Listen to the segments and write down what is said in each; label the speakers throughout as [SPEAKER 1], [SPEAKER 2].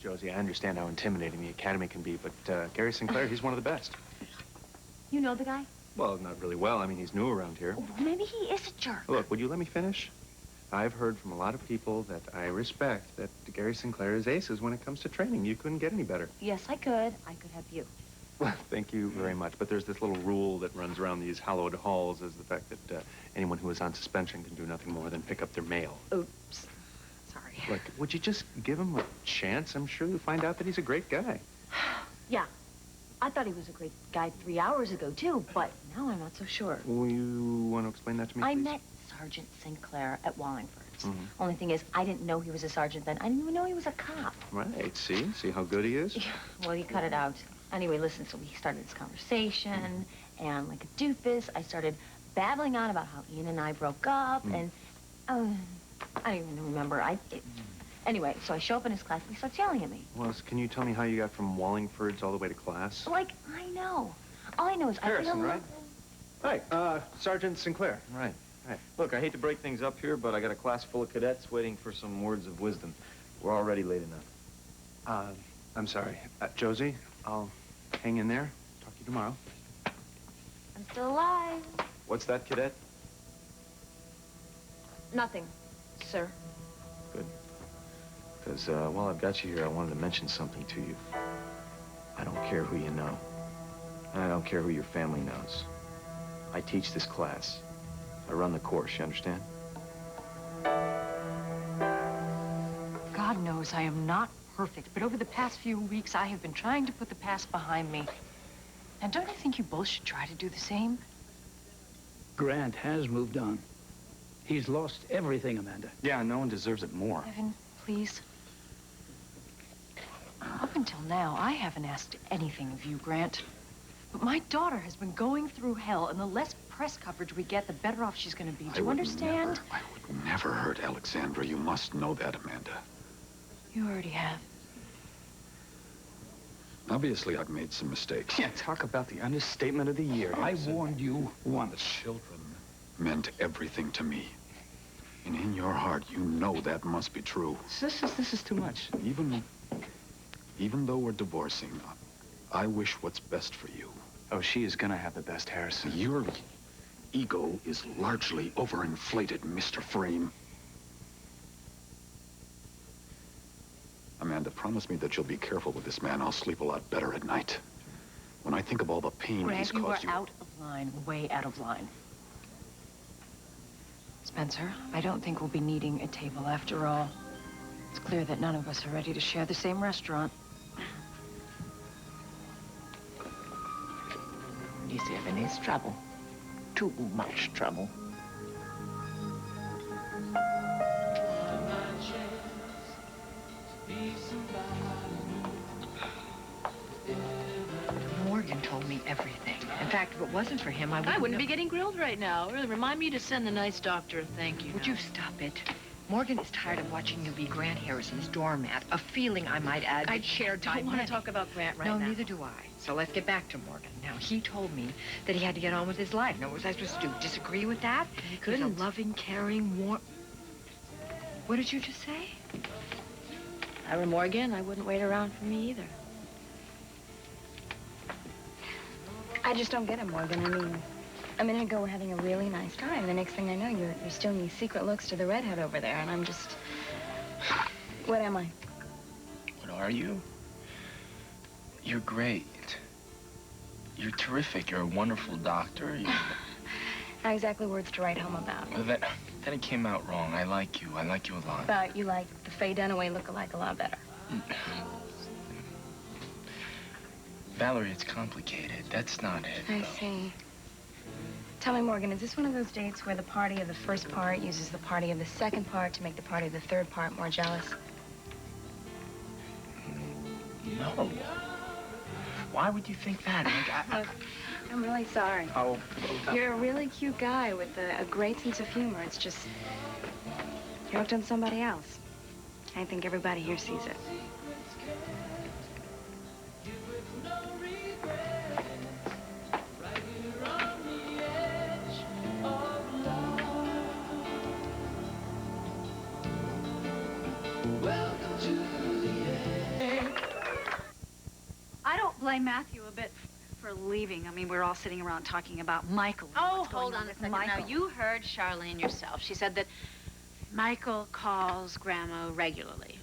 [SPEAKER 1] Josie, I understand how intimidating the Academy can be, but Gary Sinclair, he's one of the best.
[SPEAKER 2] You know the guy?
[SPEAKER 1] Well, not really well. I mean, he's new around here.
[SPEAKER 2] Oh, maybe he is a jerk.
[SPEAKER 1] Look, would you let me finish? I've heard from a lot of people that I respect that Gary Sinclair is aces when it comes to training. You couldn't get any better.
[SPEAKER 2] Yes, I could. I could have you.
[SPEAKER 1] Well, thank you very much. But there's this little rule that runs around these hallowed halls, is the fact that anyone who is on suspension can do nothing more than pick up their mail.
[SPEAKER 2] Oops. Sorry.
[SPEAKER 1] Look, would you just give him a chance? I'm sure you'll find out that he's a great guy.
[SPEAKER 2] Yeah. I thought he was a great guy 3 hours ago, too, but now I'm not so sure.
[SPEAKER 1] Will you want to explain that to me,
[SPEAKER 2] I
[SPEAKER 1] please?
[SPEAKER 2] met Sergeant Sinclair at Wallingford's. Only thing is, I didn't know he was a sergeant then. I didn't even know he was a cop.
[SPEAKER 1] Right, see? See how good he is?
[SPEAKER 2] Yeah, well, you cut it out. Anyway, listen, so we started this conversation, and like a doofus, I started babbling on about how Ian and I broke up, and I don't even remember. Anyway, so I show up in his class, and he starts yelling at me.
[SPEAKER 1] Well, can you tell me how you got from Wallingford's all the way to class?
[SPEAKER 2] Like, I know. All I know is
[SPEAKER 1] Harrison,
[SPEAKER 2] I
[SPEAKER 1] right? Hi, Sergeant Sinclair. Right.
[SPEAKER 3] Look, I hate to break things up here, but I got a class full of cadets waiting for some words of wisdom. We're already late enough.
[SPEAKER 1] I'm sorry. Josie, I'll hang in there. Talk to you tomorrow.
[SPEAKER 2] I'm still alive.
[SPEAKER 3] What's that, cadet?
[SPEAKER 2] Nothing, sir.
[SPEAKER 3] Good. Because while I've got you here, I wanted to mention something to you. I don't care who you know. And I don't care who your family knows. I teach this class. I run the course, you understand?
[SPEAKER 4] God knows I am not perfect, but over the past few weeks, I have been trying to put the past behind me. And don't you think you both should try to do the same?
[SPEAKER 5] Grant has moved on. He's lost everything, Amanda.
[SPEAKER 1] Yeah, no one deserves it more.
[SPEAKER 4] Evan, please. Up until now, I haven't asked anything of you, Grant. But my daughter has been going through hell, and the less press coverage we get, the better off she's going to be. Do you understand?
[SPEAKER 6] I would never hurt Alexandra. You must know that, Amanda.
[SPEAKER 4] You already have.
[SPEAKER 6] Obviously, I've made some mistakes.
[SPEAKER 1] Yeah, talk about the understatement of the year.
[SPEAKER 5] I warned you once.
[SPEAKER 6] Children meant everything to me. And in your heart, you know that must be true.
[SPEAKER 1] This is too much.
[SPEAKER 6] Even though we're divorcing, I wish what's best for you.
[SPEAKER 1] Oh, she is gonna have the best, Harrison.
[SPEAKER 6] Your ego is largely overinflated, Mr. Frame. Amanda, promise me that you'll be careful with this man. I'll sleep a lot better at night. When I think of all the pain he's
[SPEAKER 4] Grant,
[SPEAKER 6] caused
[SPEAKER 4] you are out of line, way out of line. Spencer, I don't think we'll be needing a table after all. It's clear that none of us are ready to share the same restaurant.
[SPEAKER 7] He's in his trouble. Too much trouble. Morgan told me everything. In fact, if it wasn't for him,
[SPEAKER 8] I wouldn't be getting grilled right now. Really, remind me to send the nice doctor a thank you.
[SPEAKER 7] Would you stop it? Morgan is tired of watching you be Grant Harrison's doormat. A feeling, I might add,
[SPEAKER 8] I
[SPEAKER 7] that shared
[SPEAKER 8] don't
[SPEAKER 7] by
[SPEAKER 8] want to
[SPEAKER 7] many.
[SPEAKER 8] talk about Grant right
[SPEAKER 7] No,
[SPEAKER 8] now.
[SPEAKER 7] neither do I. So let's get back to Morgan. Now, he told me that he had to get on with his life. Now, what was I supposed to do? Disagree with that?
[SPEAKER 8] You couldn't.
[SPEAKER 7] He's a loving, caring, warm... What did you just say?
[SPEAKER 8] If I were Morgan, I wouldn't wait around for me either.
[SPEAKER 9] I just don't get it, Morgan. I mean, a minute ago we're having a really nice time. The next thing I know, you're stealing these secret looks to the redhead over there, and I'm just... What am I?
[SPEAKER 10] What are you? You're great. You're terrific. You're a wonderful doctor. You're...
[SPEAKER 9] Not exactly words to write home about.
[SPEAKER 10] Well, then it came out wrong. I like you. I like you a lot.
[SPEAKER 9] But you like the Faye Dunaway look-alike a lot better.
[SPEAKER 10] Valerie, it's complicated. That's not it.
[SPEAKER 9] I see. Tell me, Morgan, is this one of those dates where the party of the first part uses the party of the second part to make the party of the third part more jealous?
[SPEAKER 10] No. Why would you think that?
[SPEAKER 9] Look, I'm really sorry.
[SPEAKER 10] Oh.
[SPEAKER 9] You're a really cute guy with a great sense of humor. It's just, you're hooked on somebody else. I think everybody here sees it.
[SPEAKER 11] blame Matthew a bit for leaving. I mean, we're all sitting around talking about Michael. and
[SPEAKER 8] Oh,
[SPEAKER 11] what's going
[SPEAKER 8] hold on a
[SPEAKER 11] with
[SPEAKER 8] second.
[SPEAKER 11] Michael.
[SPEAKER 8] Now, you heard Charlene yourself. She said that Michael calls Grandma regularly.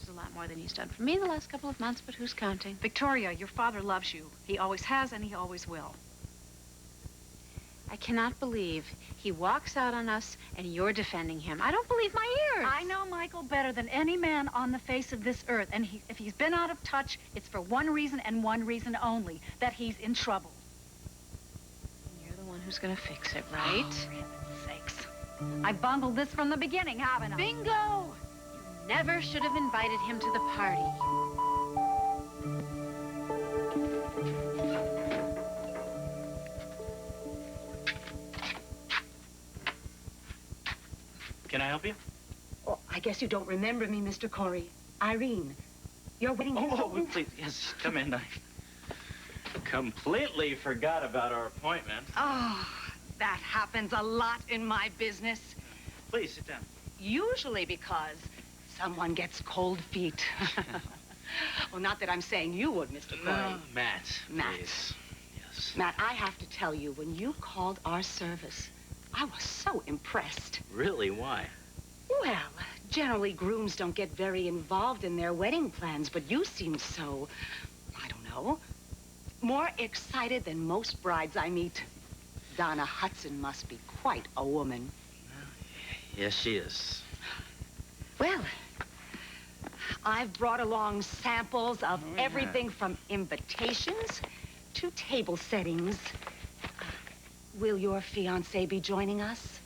[SPEAKER 8] It's a lot more than he's done for me the last couple of months, but who's counting?
[SPEAKER 11] Victoria, your father loves you. He always has and he always will.
[SPEAKER 8] I cannot believe he walks out on us and you're defending him. I don't believe my ears.
[SPEAKER 11] I know Michael better than any man on the face of this earth, and if he's been out of touch, it's for one reason and one reason only, that he's in trouble.
[SPEAKER 8] You're the one who's gonna fix it, right?
[SPEAKER 11] Oh, for heaven's sakes. I bungled this from the beginning, haven't I?
[SPEAKER 8] Bingo! You never should have invited him to the party.
[SPEAKER 12] Can I help you?
[SPEAKER 13] Oh, I guess you don't remember me, Mr. Corey. Irene, your wedding consultant.
[SPEAKER 12] Please, yes, come in. I completely forgot about our appointment.
[SPEAKER 13] Oh, that happens a lot in my business.
[SPEAKER 12] Please, sit down.
[SPEAKER 13] Usually because someone gets cold feet. Well, not that I'm saying you would, Mr. Corey.
[SPEAKER 12] No, Matt,
[SPEAKER 13] Matt.
[SPEAKER 12] please. Yes.
[SPEAKER 13] Matt, I have to tell you, when you called our service, I was so impressed.
[SPEAKER 12] Really? Why?
[SPEAKER 13] Well, generally grooms don't get very involved in their wedding plans, but you seemed so, I don't know, more excited than most brides I meet. Donna Hudson must be quite a woman.
[SPEAKER 12] Yes, she is.
[SPEAKER 13] Well, I've brought along samples of everything from invitations to table settings. Will your fiancé be joining us?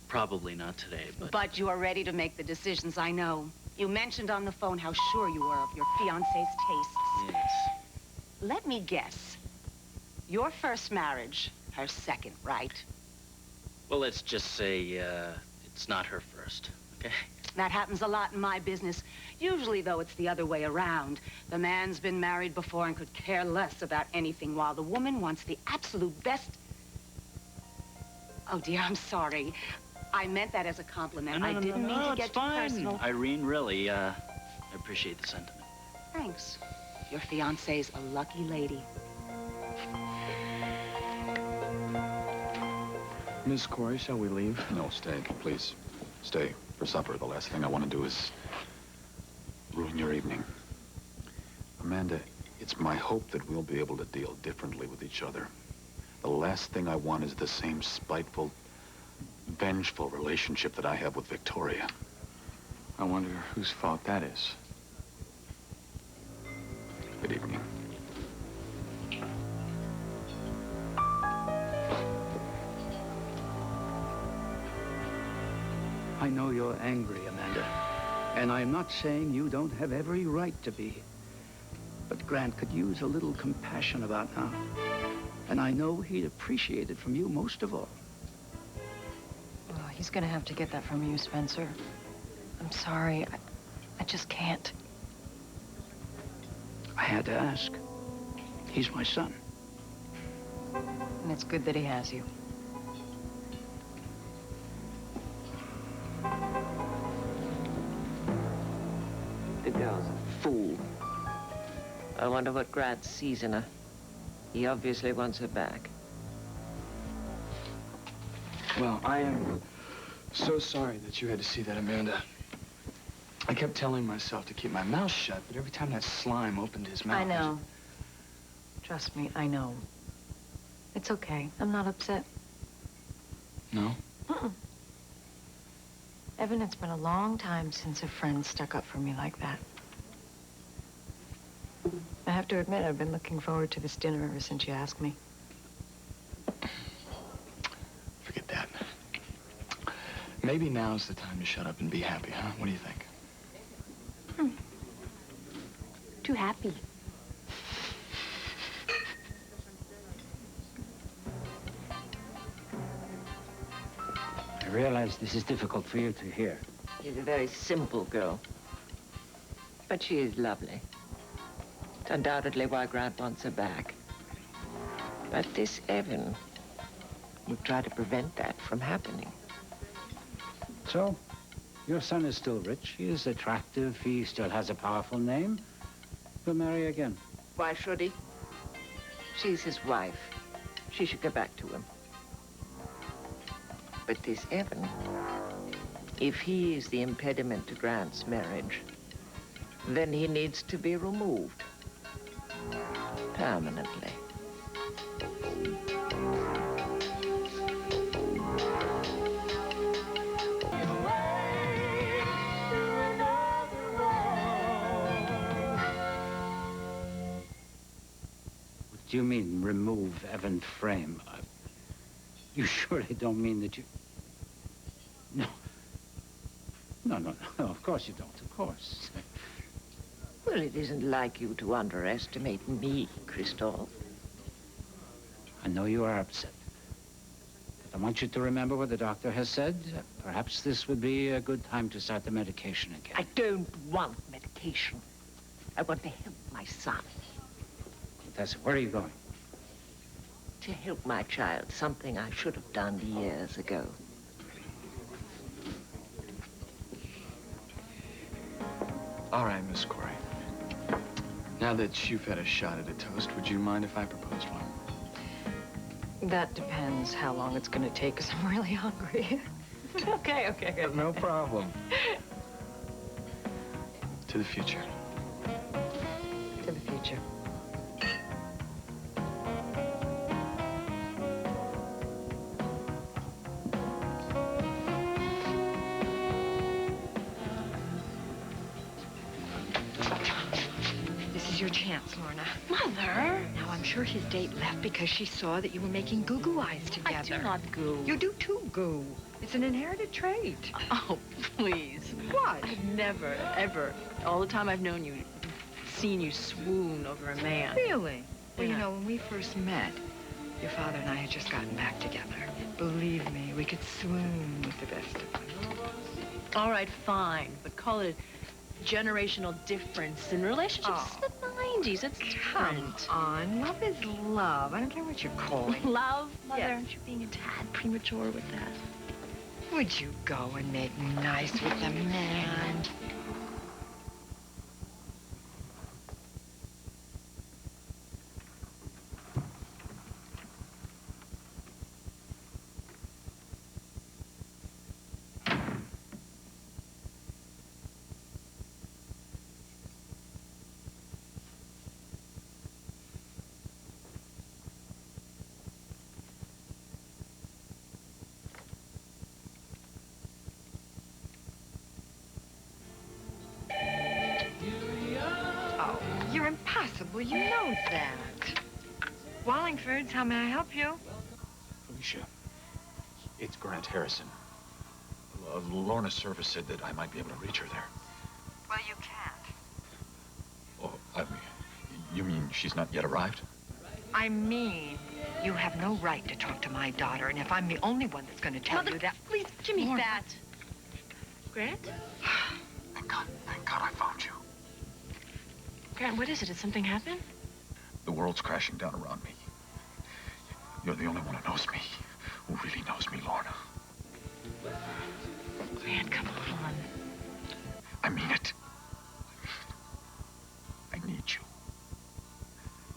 [SPEAKER 12] Probably not today, but...
[SPEAKER 13] But you are ready to make the decisions, I know. You mentioned on the phone how sure you are of your fiancé's tastes.
[SPEAKER 12] Yes.
[SPEAKER 13] Let me guess. Your first marriage, her second, right?
[SPEAKER 12] Well, let's just say, it's not her first, okay?
[SPEAKER 13] That happens a lot in my business. Usually, though, it's the other way around. The man's been married before and could care less about anything, while the woman wants the absolute best... Oh, dear, I'm sorry. I meant that as a compliment. I didn't mean to get too personal.
[SPEAKER 12] Irene, really, I appreciate the sentiment.
[SPEAKER 13] Thanks. Your fiancé's a lucky lady.
[SPEAKER 3] Miss Corey, shall we leave?
[SPEAKER 6] No, stay, please. Stay for supper. The last thing I want to do is ruin your evening. Amanda, it's my hope that we'll be able to deal differently with each other. The last thing I want is the same spiteful, vengeful relationship that I have with Victoria.
[SPEAKER 3] I wonder whose fault that is.
[SPEAKER 6] Good evening.
[SPEAKER 5] I know you're angry, Amanda. And I'm not saying you don't have every right to be. But Grant could use a little compassion about now. And I know he'd appreciate it from you most of all.
[SPEAKER 4] Oh, he's gonna have to get that from you, Spencer. I'm sorry. I just can't.
[SPEAKER 5] I had to ask. He's my son.
[SPEAKER 4] And it's good that he has you.
[SPEAKER 14] The girl's a fool. I wonder what Grant sees in her. He obviously wants her back.
[SPEAKER 10] Well, I am so sorry that you had to see that, Amanda. I kept telling myself to keep my mouth shut, but every time that slime opened his mouth...
[SPEAKER 4] I know. Trust me, I know. It's okay. I'm not upset.
[SPEAKER 10] No?
[SPEAKER 4] Mm-mm. Evan, it's been a long time since a friend stuck up for me like that. I have to admit, I've been looking forward to this dinner ever since you asked me.
[SPEAKER 10] Forget that. Maybe now's the time to shut up and be happy, huh? What do you think?
[SPEAKER 2] Too happy.
[SPEAKER 5] I realize this is difficult for you to hear.
[SPEAKER 14] She's a very simple girl. But she is lovely. It's undoubtedly why Grant wants her back. But this Evan would try to prevent that from happening.
[SPEAKER 5] So, your son is still rich. He is attractive. He still has a powerful name. He'll marry again.
[SPEAKER 14] Why should he? She's his wife. She should go back to him. But this Evan, if he is the impediment to Grant's marriage, then he needs to be removed. Permanently.
[SPEAKER 5] What do you mean, remove Evan Frame? You surely don't mean that you... No. No, of course you don't, of course.
[SPEAKER 14] Well, it isn't like you to underestimate me, Christophe.
[SPEAKER 5] I know you are upset. But I want you to remember what the doctor has said. Perhaps this would be a good time to start the medication again.
[SPEAKER 14] I don't want medication. I want to help my son.
[SPEAKER 5] Tessa, where are you going?
[SPEAKER 14] To help my child, something I should have done years ago.
[SPEAKER 10] All right, Miss Corey. Now that you've had a shot at a toast, would you mind if I proposed one?
[SPEAKER 4] That depends how long it's going to take, because I'm really hungry. Okay.
[SPEAKER 10] No problem. To the future.
[SPEAKER 4] To the future. This is your chance, Lorna.
[SPEAKER 7] Mother!
[SPEAKER 4] Now, I'm sure his date left because she saw that you were making goo-goo eyes together.
[SPEAKER 7] I do not goo.
[SPEAKER 4] You do too, goo. It's an inherited trait.
[SPEAKER 7] Oh, please.
[SPEAKER 4] What?
[SPEAKER 7] I've never, ever, all the time I've known you, seen you swoon over a man.
[SPEAKER 4] Really? Well,
[SPEAKER 7] Yeah.
[SPEAKER 4] you know, when we first met, your father and I had just gotten back together. Believe me, we could swoon with the best of them.
[SPEAKER 7] All right, fine, but call it a generational difference in relationships.
[SPEAKER 4] Oh.
[SPEAKER 7] It's the 90s. It's
[SPEAKER 4] Come
[SPEAKER 7] different.
[SPEAKER 4] on, love is love. I don't care what you call it.
[SPEAKER 7] Love, Mother,
[SPEAKER 4] Yes.
[SPEAKER 7] aren't you being a tad premature with that?
[SPEAKER 4] Would you go and make nice with the man? You're impossible. You know that. Wallingford's, how may I help you?
[SPEAKER 6] Felicia, it's Grant Harrison. Lorna's service said that I might be able to reach her there.
[SPEAKER 4] Well, you can't.
[SPEAKER 6] Oh, I mean, you mean she's not yet arrived?
[SPEAKER 4] I mean, you have no right to talk to my daughter, and if I'm the only one that's going to tell
[SPEAKER 7] Mother,
[SPEAKER 4] you that...
[SPEAKER 7] please, give me
[SPEAKER 4] Lorna.
[SPEAKER 7] that. Grant?
[SPEAKER 6] Thank God I found you.
[SPEAKER 7] Grant, what is it? Did something happen?
[SPEAKER 6] The world's crashing down around me. You're the only one who knows me, who really knows me, Lorna.
[SPEAKER 7] Grant, come on.
[SPEAKER 6] I mean it. I need you.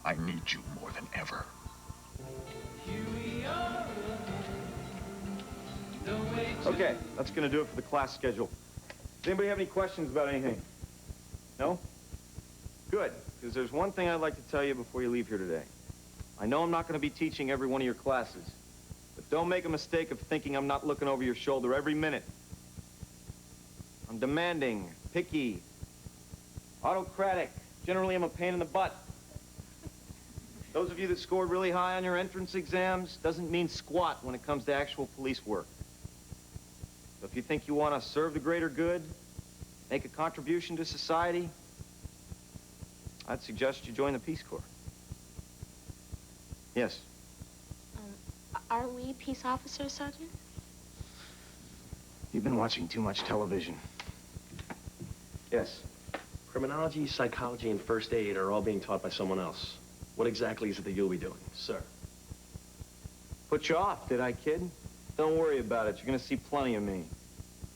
[SPEAKER 6] I need you more than ever.
[SPEAKER 1] Okay, that's gonna do it for the class schedule. Does anybody have any questions about anything? No? Good, because there's one thing I'd like to tell you before you leave here today. I know I'm not gonna be teaching every one of your classes, but don't make a mistake of thinking I'm not looking over your shoulder every minute. I'm demanding, picky, autocratic. Generally, I'm a pain in the butt. Those of you that scored really high on your entrance exams doesn't mean squat when it comes to actual police work. So if you think you want to serve the greater good, make a contribution to society, I'd suggest you join the Peace Corps. Yes.
[SPEAKER 8] Are we peace officers, Sergeant?
[SPEAKER 3] You've been watching too much television.
[SPEAKER 1] Yes.
[SPEAKER 15] Criminology, psychology, and first aid are all being taught by someone else. What exactly is it that you'll be doing, sir?
[SPEAKER 1] Put you off, did I, kid? Don't worry about it. You're going to see plenty of me.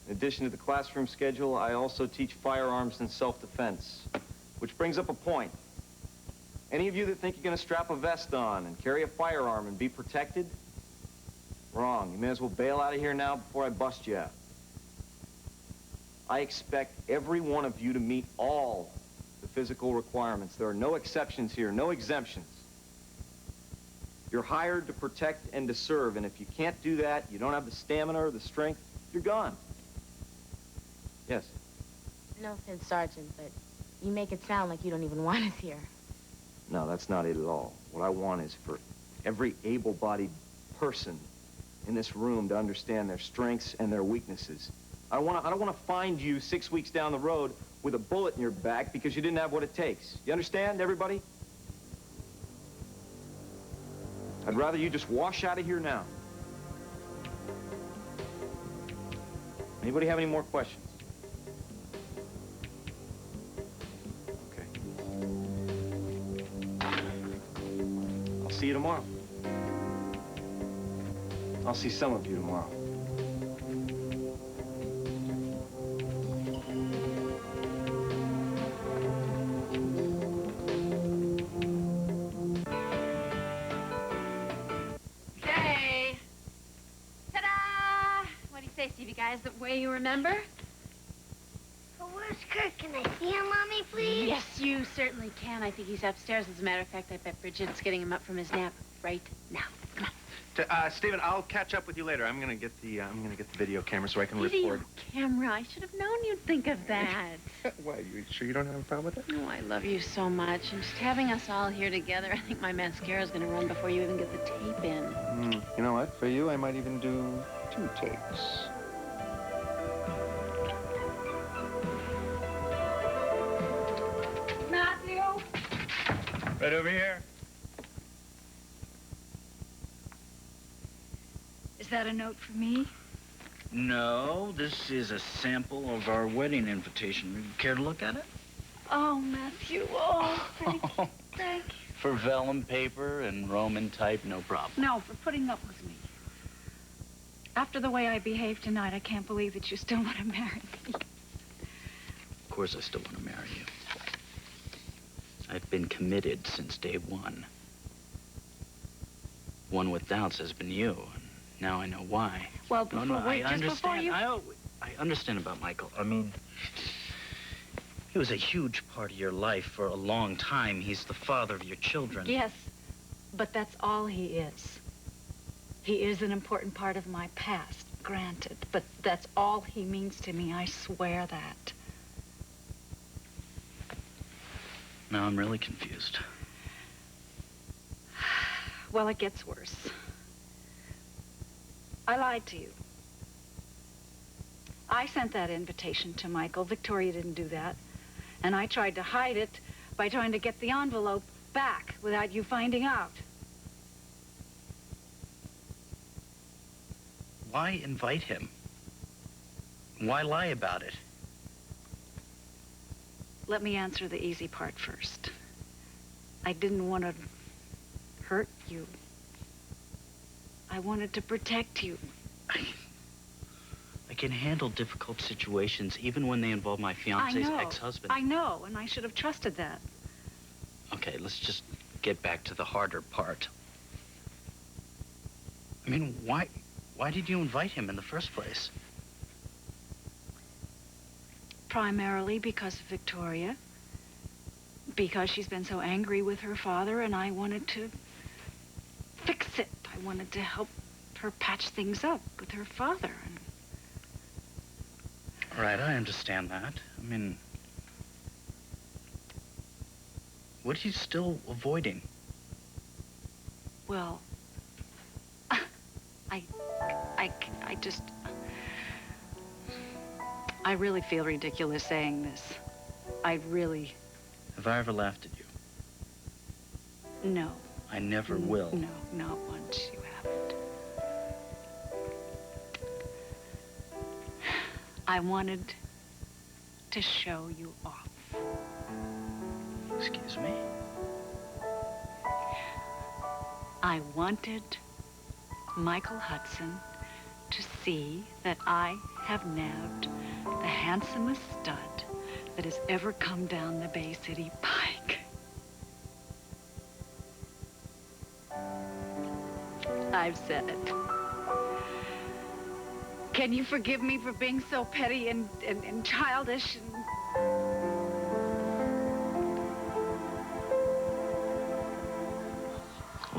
[SPEAKER 1] In addition to the classroom schedule, I also teach firearms and self-defense. Which brings up a point. Any of you that think you're gonna strap a vest on and carry a firearm and be protected? Wrong. You may as well bail out of here now before I bust you out. I expect every one of you to meet all the physical requirements. There are no exceptions here, no exemptions. You're hired to protect and to serve, and if you can't do that, you don't have the stamina or the strength, you're gone. Yes?
[SPEAKER 16] No offense, Sergeant, but you make it sound like you don't even want us here.
[SPEAKER 1] No, that's not it at all. What I want is for every able-bodied person in this room to understand their strengths and their weaknesses. I don't want to find you 6 weeks down the road with a bullet in your back because you didn't have what it takes. You understand, everybody? I'd rather you just wash out of here now. Anybody have any more questions? Okay. I'll see you tomorrow. I'll see some of you tomorrow.
[SPEAKER 8] Okay. Ta-da! What do you say, Stevie guys? The way you remember?
[SPEAKER 17] But where's Kurt? Can I see him, Mommy, please?
[SPEAKER 8] Yes, you certainly can. I think he's upstairs. As a matter of fact, I bet Bridget's getting him up from his nap right now. Come on.
[SPEAKER 15] Stephen, I'll catch up with you later. I'm gonna get the video camera so I can
[SPEAKER 8] Video
[SPEAKER 15] record.
[SPEAKER 8] camera. I should have known you'd think of that.
[SPEAKER 15] Why, you sure you don't have a problem with it?
[SPEAKER 8] Oh, I love you so much. And just having us all here together, I think my mascara's gonna run before you even get the tape in.
[SPEAKER 15] You know what? For you, I might even do 2 takes.
[SPEAKER 11] Matthew!
[SPEAKER 10] Right over here.
[SPEAKER 11] Is that a note for me?
[SPEAKER 5] No, this is a sample of our wedding invitation. Would you care to look at it?
[SPEAKER 11] Oh, Matthew. Oh, thank you. Thank you.
[SPEAKER 5] For vellum paper and Roman type, no problem.
[SPEAKER 11] No, for putting up with me. After the way I behaved tonight, I can't believe that you still want to marry me.
[SPEAKER 5] Of course I still want to marry you. I've been committed since day one. One with doubts has been you. Now I know why.
[SPEAKER 11] Well, before,
[SPEAKER 5] I
[SPEAKER 11] just before
[SPEAKER 5] understand.
[SPEAKER 11] you...
[SPEAKER 5] I understand about Michael. I mean, he was a huge part of your life for a long time. He's the father of your children.
[SPEAKER 11] Yes, but that's all he is. He is an important part of my past, granted, but that's all he means to me. I swear that.
[SPEAKER 5] Now I'm really confused.
[SPEAKER 11] Well, it gets worse. I lied to you. I sent that invitation to Michael. Victoria didn't do that. And I tried to hide it by trying to get the envelope back without you finding out.
[SPEAKER 5] Why invite him? Why lie about it?
[SPEAKER 11] Let me answer the easy part first. I didn't want to hurt you. I wanted to protect you.
[SPEAKER 5] I can handle difficult situations even when they involve my fiance's ex-husband.
[SPEAKER 11] I know, and I should have trusted that.
[SPEAKER 5] Okay, let's just get back to the harder part. I mean, why did you invite him in the first place?
[SPEAKER 11] Primarily because of Victoria. Because she's been so angry with her father, and I wanted to fix it. I wanted to help her patch things up with her father.
[SPEAKER 5] All right, I understand that. I mean, what are you still avoiding?
[SPEAKER 11] Well, I really feel ridiculous saying this. I really...
[SPEAKER 5] Have I ever laughed at you?
[SPEAKER 11] No.
[SPEAKER 5] I never will.
[SPEAKER 11] No, not once you haven't. I wanted to show you off.
[SPEAKER 5] Excuse me?
[SPEAKER 11] I wanted Michael Hudson to see that I have nabbed the handsomest stud that has ever come down the Bay City Pike. I've said it. Can you forgive me for being so petty and childish?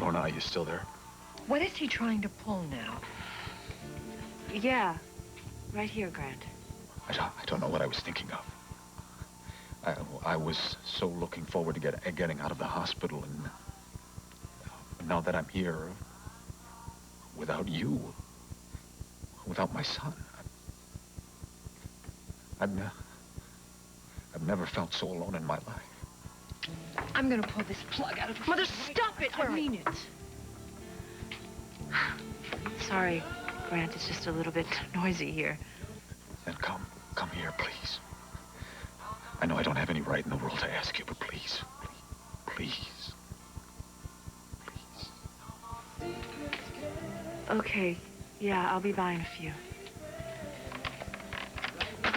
[SPEAKER 6] Lorna, are you still there?
[SPEAKER 7] What is he trying to pull now?
[SPEAKER 11] Yeah, right here, Grant.
[SPEAKER 6] I don't know what I was thinking of. I was so looking forward to getting out of the hospital, and now that I'm here, without you, without my son, I've never felt so alone in my life.
[SPEAKER 7] I'm gonna pull this plug out of... Mother, stop it! I mean it.
[SPEAKER 11] Sorry, Grant, it's just a little bit noisy here.
[SPEAKER 6] Then come here, please. I know I don't have any right in the world to ask you, but please, please.
[SPEAKER 11] Okay, yeah, I'll be buying a few.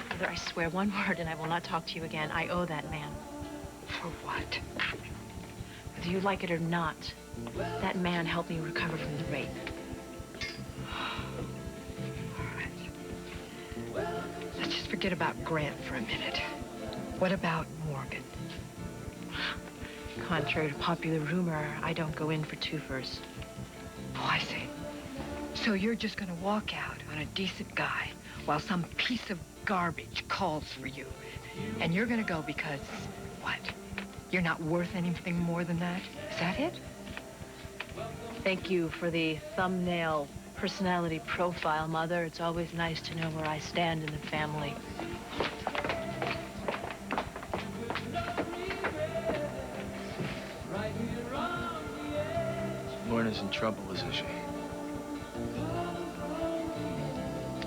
[SPEAKER 7] Mother, I swear one word and I will not talk to you again. I owe that man.
[SPEAKER 11] For what?
[SPEAKER 7] Whether you like it or not, that man helped me recover from the rape.
[SPEAKER 11] Let's just forget about Grant for a minute. What about Morgan?
[SPEAKER 7] Contrary to popular rumor, I don't go in for twofers.
[SPEAKER 11] Oh, I see. So you're just gonna walk out on a decent guy while some piece of garbage calls for you. And you're gonna go because, what? You're not worth anything more than that? Is that it?
[SPEAKER 7] Thank you for the thumbnail personality profile, Mother. It's always nice to know where I stand in the family.
[SPEAKER 10] Lorna's in trouble, isn't she?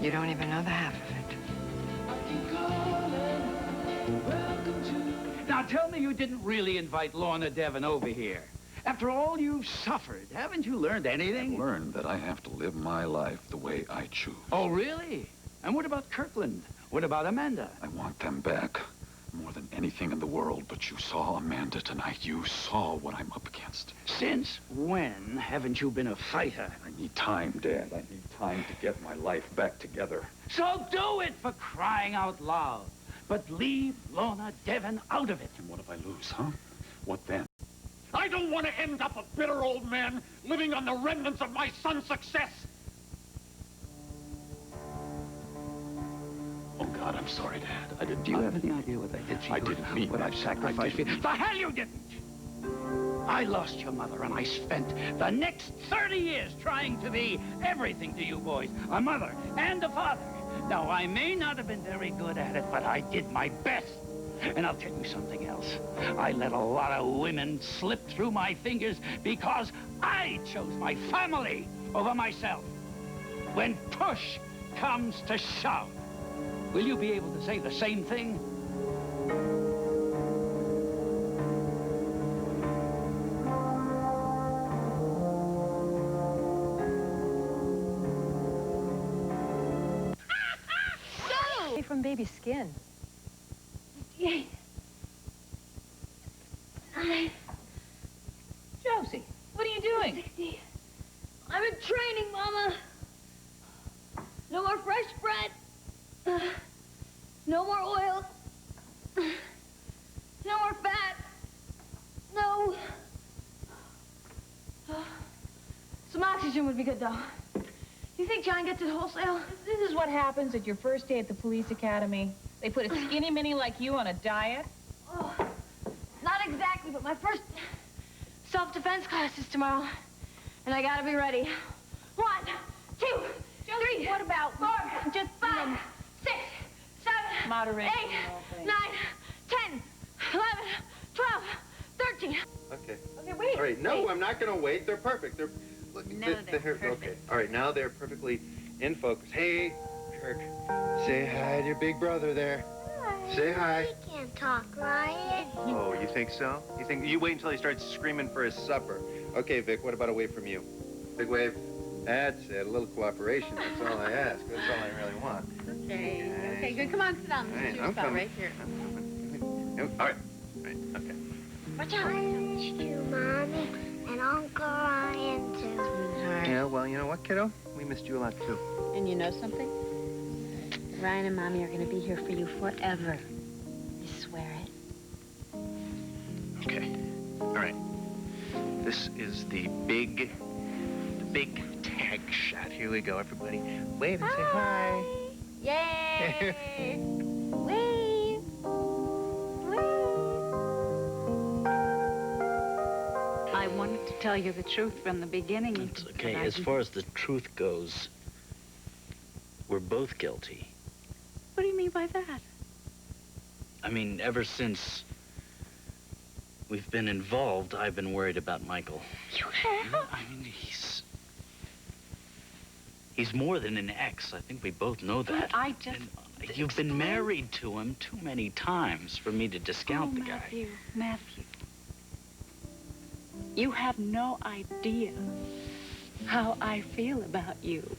[SPEAKER 11] You don't even know the half of it.
[SPEAKER 5] Now tell me you didn't really invite Lorna Devon over here. After all you've suffered, haven't you learned anything?
[SPEAKER 6] I've learned that I have to live my life the way I choose.
[SPEAKER 5] Oh, really? And what about Kirkland? What about Amanda?
[SPEAKER 6] I want them back more than anything in the world, but you saw Amanda tonight. You saw what I'm up against.
[SPEAKER 5] Since when haven't you been a fighter?
[SPEAKER 6] I need time, Dad. I need time to get my life back together.
[SPEAKER 5] So do it, for crying out loud. But leave Lorna Devon out of it.
[SPEAKER 6] And what if I lose, huh? What then?
[SPEAKER 18] I don't want to end up a bitter old man living on the remnants of my son's success.
[SPEAKER 6] Oh, God, I'm sorry, Dad. I didn't...
[SPEAKER 5] Do you have any idea what I did for you?
[SPEAKER 6] I didn't mean
[SPEAKER 5] what
[SPEAKER 6] that.
[SPEAKER 5] I've sacrificed for you. The hell you didn't! I lost your mother, and I spent the next 30 years trying to be everything to you boys. A mother and a father. Now, I may not have been very good at it, but I did my best. And I'll tell you something else. I let a lot of women slip through my fingers because I chose my family over myself. When push comes to shove, will you be able to say the same thing?
[SPEAKER 7] From baby skin.
[SPEAKER 2] Josie, what are you doing? 60. I'm in training, Mama. No more fresh bread. No more oil. No more fat. No. Some oxygen would be good, though. You think John gets it wholesale?
[SPEAKER 19] This is what happens at your first day at the police academy. They put a skinny mini like you on a diet.
[SPEAKER 2] Oh, not exactly, but my first self-defense class is tomorrow. And I gotta be ready. 1, 2, 3. What about 4, just 5, 6, 7,
[SPEAKER 19] Moderate.
[SPEAKER 2] 8, 9, 10, 11, 12, 13.
[SPEAKER 20] Okay.
[SPEAKER 2] Okay, wait.
[SPEAKER 20] All right. No,
[SPEAKER 2] wait.
[SPEAKER 20] I'm not going to wait. They're perfect. They're. Look,
[SPEAKER 2] No, they're
[SPEAKER 20] Okay.
[SPEAKER 2] perfect.
[SPEAKER 20] All right. Now they're perfectly in focus. Hey, Kirk. Say hi to your big brother there. Say hi.
[SPEAKER 17] He can't talk, right?
[SPEAKER 20] Oh, you think so? You wait until he starts screaming for his supper. Okay, Vic. What about a wave from you? Big wave. That's it. A little cooperation. That's all I ask. That's all I really want.
[SPEAKER 8] Okay. Okay, good. Come on, sit down. This is your
[SPEAKER 20] I'm
[SPEAKER 8] spot
[SPEAKER 20] coming.
[SPEAKER 8] right here.
[SPEAKER 20] All right. All right. Okay.
[SPEAKER 8] Watch
[SPEAKER 17] I missed you, Mommy. And Uncle Ryan, too.
[SPEAKER 20] Yeah, well, you know what, kiddo? We missed you a lot, too.
[SPEAKER 16] And you know something? Ryan and Mommy are going to be here for you forever. You swear it?
[SPEAKER 3] Okay. All right. This is the big tag shot. Here we go, everybody. Wave and say hi.
[SPEAKER 16] Yay! Wave!
[SPEAKER 11] I wanted to tell you the truth from the beginning.
[SPEAKER 12] It's okay.
[SPEAKER 11] but I
[SPEAKER 12] As
[SPEAKER 11] didn't.
[SPEAKER 12] far as the truth goes, we're both guilty.
[SPEAKER 11] What do you mean by that?
[SPEAKER 12] I mean, ever since we've been involved, I've been worried about Michael.
[SPEAKER 11] You have?
[SPEAKER 12] I mean, he's more than an ex. I think we both know that.
[SPEAKER 11] But I just...
[SPEAKER 12] You've been married to him too many times for me to discount the guy.
[SPEAKER 11] Matthew. You have no idea how I feel about you.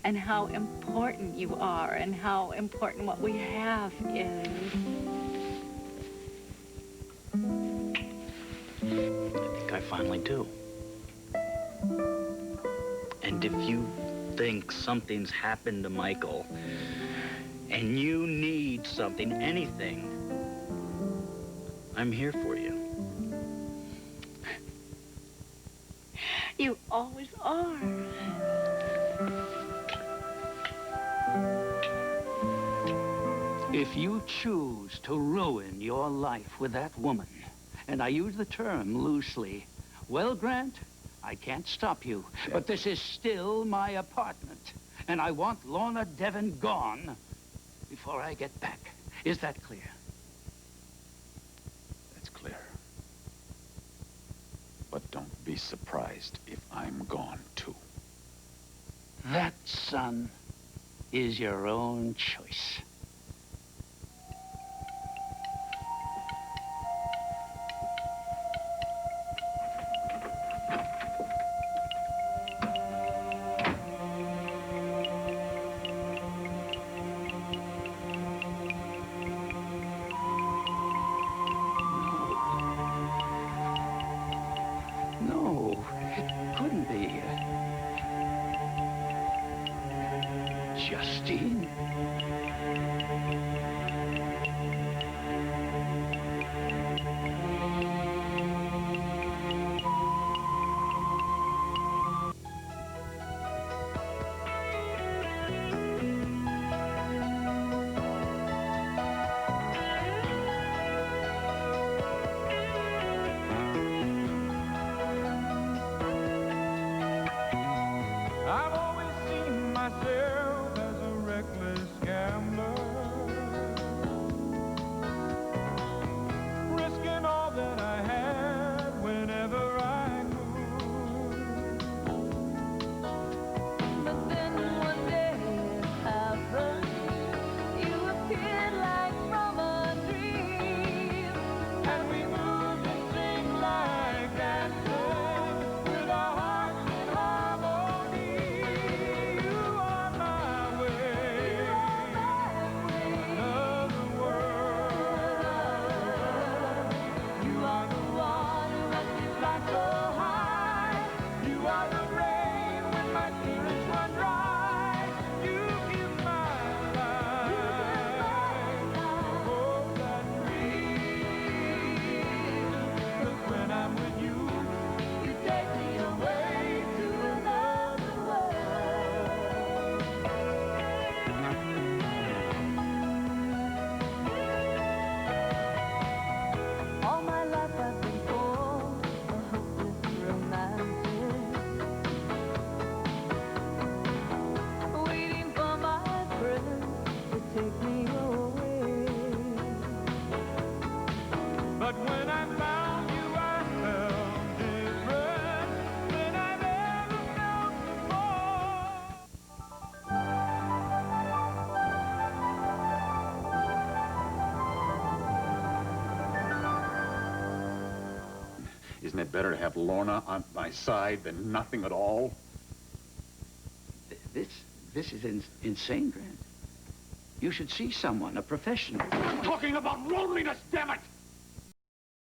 [SPEAKER 11] And how important you are, and how important what we have is.
[SPEAKER 12] I think I finally do. And if you think something's happened to Michael, and you need something, anything, I'm here for you.
[SPEAKER 11] You always are.
[SPEAKER 5] If you choose to ruin your life with that woman, and I use the term loosely, well, Grant, I can't stop you, but this is still my apartment, and I want Lorna Devon gone before I get back. Is that clear?
[SPEAKER 6] That's clear. But don't be surprised if I'm gone, too.
[SPEAKER 5] That, son, is your own choice. No, it couldn't be. Justine?
[SPEAKER 21] I've always seen myself as a reckless gambler, risking all that I had whenever I could. But then one day it happened, you appeared like from a dream, and we moved and sing like dancing with our hearts in harmony. You are my way, another world. You are the one who makes me fly so high. You are the rain when my spirits run dry. You give my life hope and dreams. 'Cause when I'm with you, you take me away to another world. All my life I've been told a hopeless romantic, waiting for my friends to take me away. But when I found you, I felt different than I've ever felt before.
[SPEAKER 6] Isn't it better to have Lorna on my side than nothing at all?
[SPEAKER 5] This is insane, Grant. You should see someone, a professional.
[SPEAKER 18] I'm talking about loneliness, damn it!